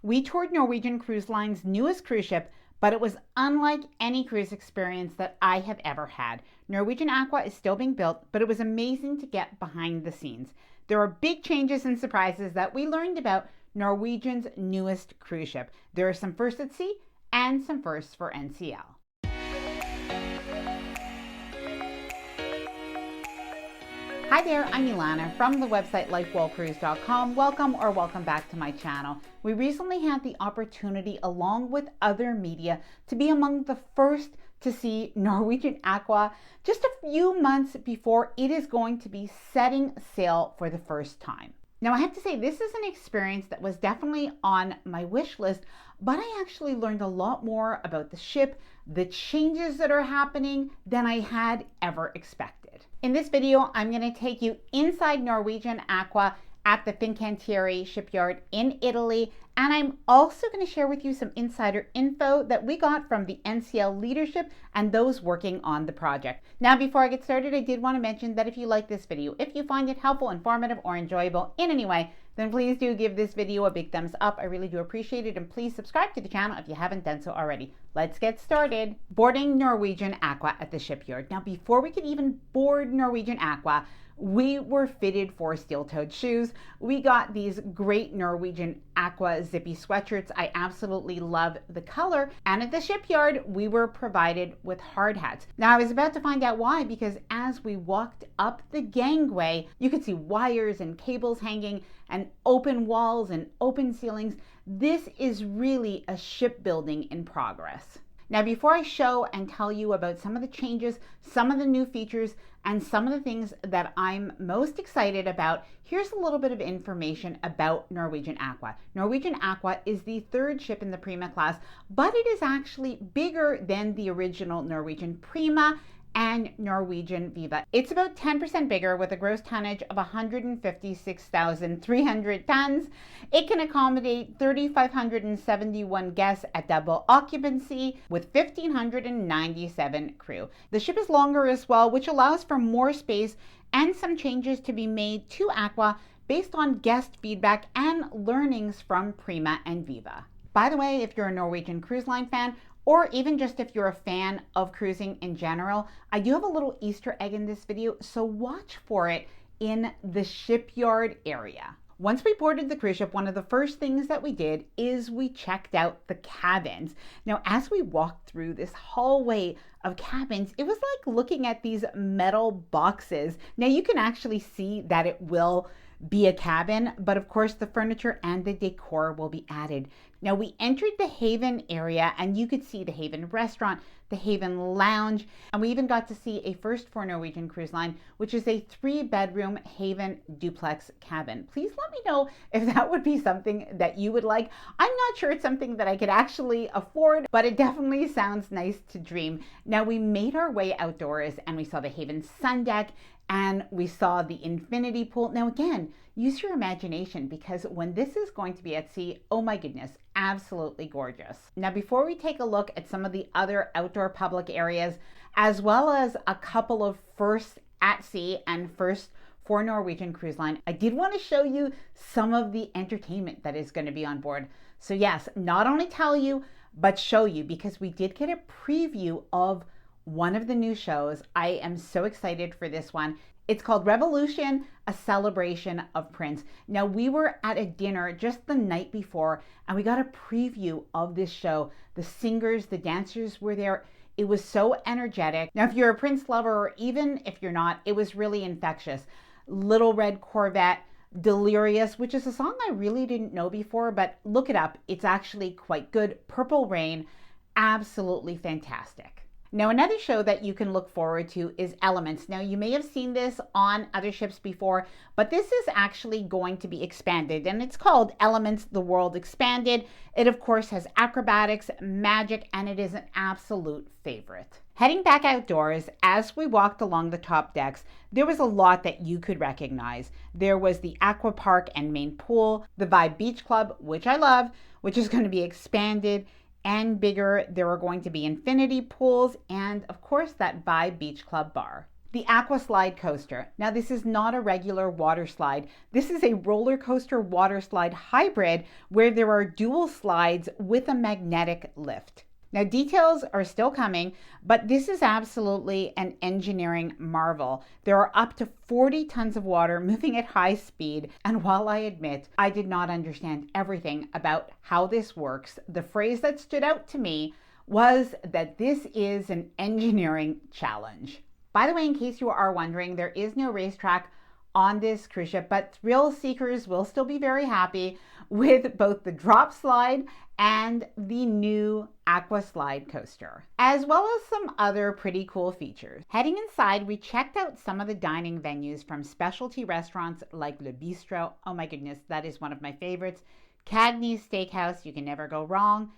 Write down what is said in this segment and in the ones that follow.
We toured Norwegian Cruise Line's newest cruise ship, but it was unlike any cruise experience that I have ever had. Norwegian Aqua is still being built, but it was amazing to get behind the scenes. There are big changes and surprises that we learned about Norwegian's newest cruise ship. There are some firsts at sea and some firsts for NCL. Hi there, I'm Ilana from the website lifewellcruise.com. Welcome back to my channel. We recently had the opportunity, along with other media, to be among the first to see Norwegian Aqua just a few months before it is going to be setting sail for the first time. Now, I have to say, this is an experience that was definitely on my wish list, but I actually learned a lot more about the ship, the changes that are happening, than I had ever expected. In this video, I'm going to take you inside Norwegian Aqua at the Fincantieri Shipyard in Italy, and I'm also going to share with you some insider info that we got from the NCL leadership and those working on the project. Now, before I get started, I did want to mention that if you like this video, if you find it helpful, informative, or enjoyable in any way, then please do give this video a big thumbs up. I really do appreciate it, and please subscribe to the channel if you haven't done so already. Let's get started. Boarding Norwegian Aqua at the shipyard. Now, before we could even board Norwegian Aqua, we were fitted for steel-toed shoes. We got these great Norwegian Aqua zippy sweatshirts. I absolutely love the color. And at the shipyard, we were provided with hard hats. Now, I was about to find out why, because as we walked up the gangway, you could see wires and cables hanging and open walls and open ceilings. This is really a shipbuilding in progress. Now, before I show and tell you about some of the changes, some of the new features, and some of the things that I'm most excited about, here's a little bit of information about Norwegian Aqua. Norwegian Aqua is the third ship in the Prima class, but it is actually bigger than the original Norwegian Prima and Norwegian Viva. It's about 10% bigger with a gross tonnage of 156,300 tons. It can accommodate 3,571 guests at double occupancy with 1,597 crew. The ship is longer as well, which allows for more space and some changes to be made to Aqua based on guest feedback and learnings from Prima and Viva. By the way, if you're a Norwegian Cruise Line fan, or even just if you're a fan of cruising in general, I do have a little Easter egg in this video, so watch for it in the shipyard area. Once we boarded the cruise ship, one of the first things that we did is we checked out the cabins. Now, as we walked through this hallway of cabins, it was like looking at these metal boxes. Now, you can actually see that it will be a cabin, but of course the furniture and the decor will be added. Now, we entered the Haven area and you could see the Haven restaurant, the Haven lounge, and we even got to see a first for Norwegian Cruise Line, which is a 3-bedroom Haven duplex cabin. Please let me know if that would be something that you would like. I'm not sure it's something that I could actually afford, but it definitely sounds nice to dream. Now, we made our way outdoors and we saw the Haven sun deck and we saw the infinity pool. Now, again, use your imagination, because when this is going to be at sea, oh my goodness, absolutely gorgeous. Now, before we take a look at some of the other outdoor public areas, as well as a couple of firsts at sea and firsts for Norwegian Cruise Line, I did want to show you some of the entertainment that is going to be on board. So yes, not only tell you, but show you, because we did get a preview of one of the new shows. I am so excited for this one. It's called Revolution, a celebration of Prince. Now, we were at a dinner just the night before and we got a preview of this show. The singers, the dancers were there. It was so energetic. Now, if you're a Prince lover, or even if you're not, it was really infectious. Little Red Corvette, Delirious, which is a song I really didn't know before, but look it up. It's actually quite good. Purple Rain, absolutely fantastic. Now, another show that you can look forward to is Elements. Now, you may have seen this on other ships before, but this is actually going to be expanded, and it's called Elements: The World Expanded. It, of course, has acrobatics, magic, and it is an absolute favorite. Heading back outdoors, as we walked along the top decks, there was a lot that you could recognize. There was the Aqua Park and main pool, the Vibe Beach Club, which I love, which is going to be expanded and bigger. There are going to be infinity pools and, of course, that Vibe Beach Club bar. The Aqua Slidecoaster. Now, this is not a regular water slide. This is a roller coaster water slide hybrid where there are dual slides with a magnetic lift. Now, details are still coming, but this is absolutely an engineering marvel. There are up to 40 tons of water moving at high speed, and while I admit I did not understand everything about how this works, the phrase that stood out to me was that this is an engineering challenge. By the way, in case you are wondering, there is no racetrack on this cruise ship, but thrill seekers will still be very happy with both the drop slide and the new Aqua Slidecoaster, as well as some other pretty cool features. Heading inside, we checked out some of the dining venues, from specialty restaurants like Le Bistro. Oh my goodness, that is one of my favorites. Cagney's Steakhouse, you can never go wrong.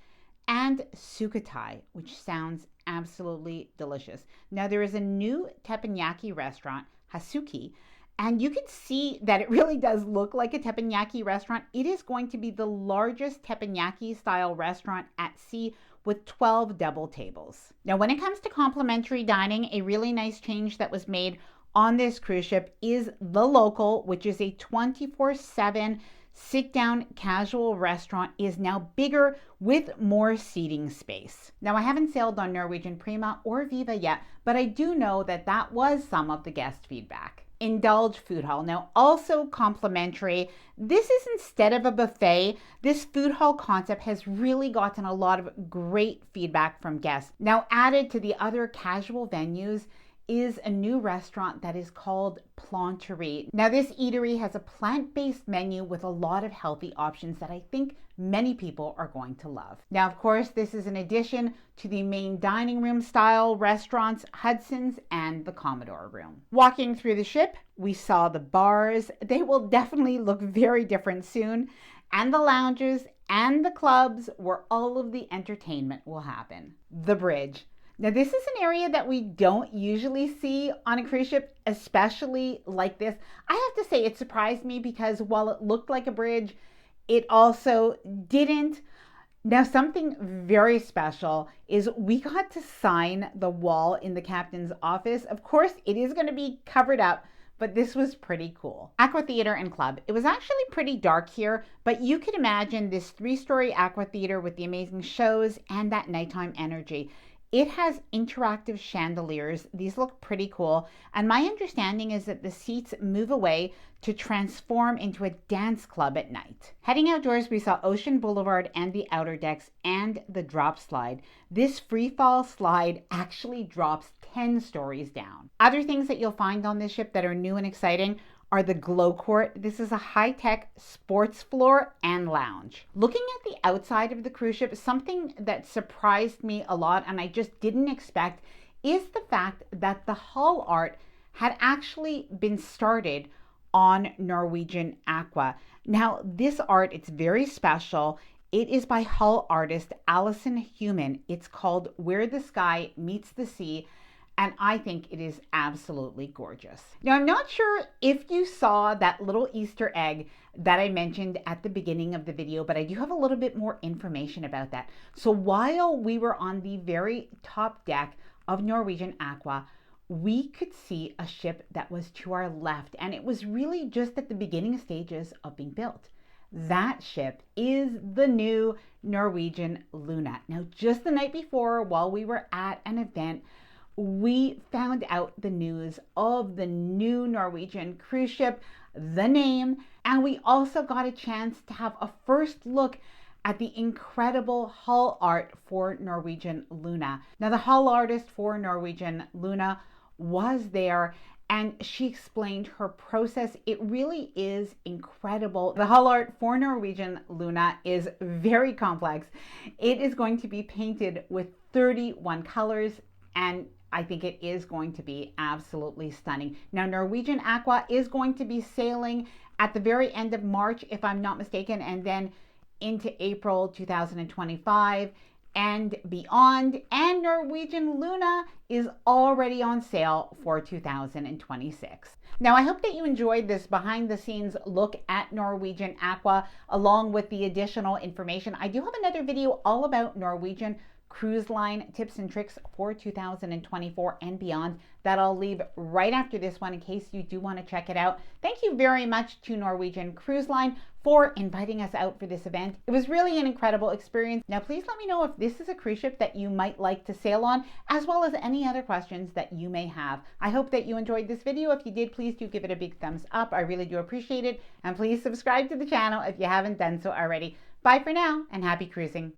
And Sukhothai, which sounds absolutely delicious. Now, there is a new teppanyaki restaurant, Hasuki, and you can see that it really does look like a teppanyaki restaurant. It is going to be the largest teppanyaki style restaurant at sea with 12 double tables. Now, when it comes to complimentary dining, a really nice change that was made on this cruise ship is The Local, which is a 24/7 sit-down casual restaurant, is now bigger with more seating space. Now, I haven't sailed on Norwegian Prima or Viva yet, but I do know that that was some of the guest feedback. Indulge Food Hall. Now, also complimentary. This is instead of a buffet. This food hall concept has really gotten a lot of great feedback from guests. Now, added to the other casual venues is a new restaurant that is called Planterie. Now, this eatery has a plant-based menu with a lot of healthy options that I think many people are going to love. Now, of course, this is in addition to the main dining room style restaurants, Hudson's and the Commodore Room. Walking through the ship, we saw the bars. They will definitely look very different soon, and the lounges and the clubs where all of the entertainment will happen. The bridge. Now, this is an area that we don't usually see on a cruise ship, especially like this. I have to say it surprised me because while it looked like a bridge, it also didn't. Now, something very special is we got to sign the wall in the captain's office. Of course, it is going to be covered up, but this was pretty cool. Aqua Theater and Club. It was actually pretty dark here, but you could imagine this 3-story aqua theater with the amazing shows and that nighttime energy. It has interactive chandeliers. These look pretty cool. And my understanding is that the seats move away to transform into a dance club at night. Heading outdoors, we saw Ocean Boulevard and the outer decks and the drop slide. This free fall slide actually drops 10 stories down. Other things that you'll find on this ship that are new and exciting are the Glow Court. This is a high-tech sports floor and lounge. Looking at the outside of the cruise ship, something that surprised me a lot and I just didn't expect is the fact that the hull art had actually been started on Norwegian Aqua. Now, this art, it's very special. It is by hull artist Alison Human. It's called Where the Sky Meets the Sea, and I think it is absolutely gorgeous. Now, I'm not sure if you saw that little Easter egg that I mentioned at the beginning of the video, but I do have a little bit more information about that. So while we were on the very top deck of Norwegian Aqua, we could see a ship that was to our left, and it was really just at the beginning stages of being built. That ship is the new Norwegian Luna. Now, just the night before, while we were at an event, we found out the news of the new Norwegian cruise ship, the name, and we also got a chance to have a first look at the incredible hull art for Norwegian Luna. Now, the hull artist for Norwegian Luna was there, and she explained her process. It really is incredible. The hull art for Norwegian Luna is very complex. It is going to be painted with 31 colors, and I think it is going to be absolutely stunning. Now, Norwegian Aqua is going to be sailing at the very end of March, if I'm not mistaken, and then into April 2025 and beyond. And Norwegian Luna is already on sale for 2026. Now, I hope that you enjoyed this behind the scenes look at Norwegian Aqua, along with the additional information. I do have another video all about Norwegian Cruise Line tips and tricks for 2024 and beyond that I'll leave right after this one in case you do want to check it out. Thank you very much to Norwegian Cruise Line for inviting us out for this event. It was really an incredible experience. Now, please let me know if this is a cruise ship that you might like to sail on, as well as any other questions that you may have. I hope that you enjoyed this video. If you did, please do give it a big thumbs up. I really do appreciate it. And please subscribe to the channel if you haven't done so already. Bye for now, and happy cruising.